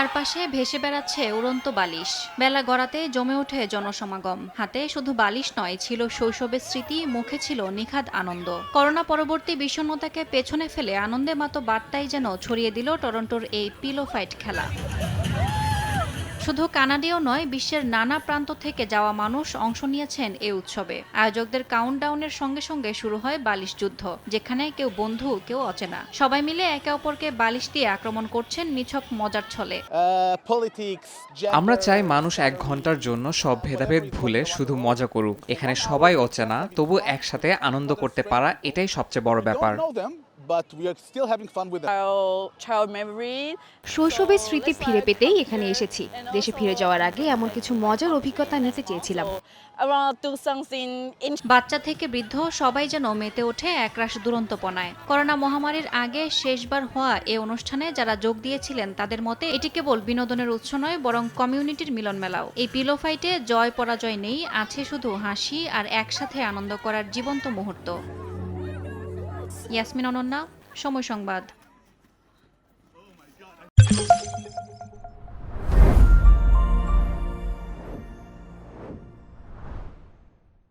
চারপাশে ভেসে বেড়াচ্ছে উড়ন্ত বালিশ। বেলা গড়াতে জমে ওঠে জনসমাগম। হাতে শুধু বালিশ নয়, ছিল শৈশবের স্মৃতি, মুখে ছিল নিখাদ আনন্দ। করোনা পরবর্তী বিষণ্ণতাকে পেছনে ফেলে আনন্দে মাতো বার্তাই যেন ছড়িয়ে দিল টরন্টোর এই পিলো ফাইট খেলা। শুধু কানাডীয় নয়, বিশ্বের নানা প্রান্ত থেকে যাওয়া মানুষ অংশ নিয়েছেন এই উৎসবে। আয়োজকদের কাউন্টডাউনের সঙ্গে সঙ্গে শুরু হয় বালিশ যুদ্ধ, যেখানে কেউ বন্ধু, কেউ অচেনা। সবাই মিলে একে অপরকে বালিশ দিয়ে আক্রমণ করছেন নিছক মজার ছলে। আমরা চাই মানুষ ১ ঘন্টার জন্য সব ভেদাভেদ ভুলে শুধু মজা করুক। এখানে সবাই অচেনা, তবু একসাথে আনন্দ করতে পারা, এটাই সবচেয়ে বড় ব্যাপার। শৈশবের স্মৃতি ফিরে পেতেই এখানে এসেছি। দেশে ফিরে যাওয়ার আগে এমন কিছু মজার অভিজ্ঞতা নিতে চেয়েছিলাম। বাচ্চা থেকে বৃদ্ধ সবাই যেন মেতে ওঠে একরাশ দুরন্তপনায়। করোনা মহামারীর আগে শেষবার হওয়া এ অনুষ্ঠানে যারা যোগ দিয়েছিলেন তাদের মতে এটি কেবল বিনোদনের উৎস নয়, বরং কমিউনিটির মিলন মেলাও। এই পিলো ফাইটে জয় পরাজয় নেই, আছে শুধু হাসি আর একসাথে আনন্দ করার জীবন্ত মুহূর্ত। ইয়াসমিন অনন্যা, সময় সংবাদ।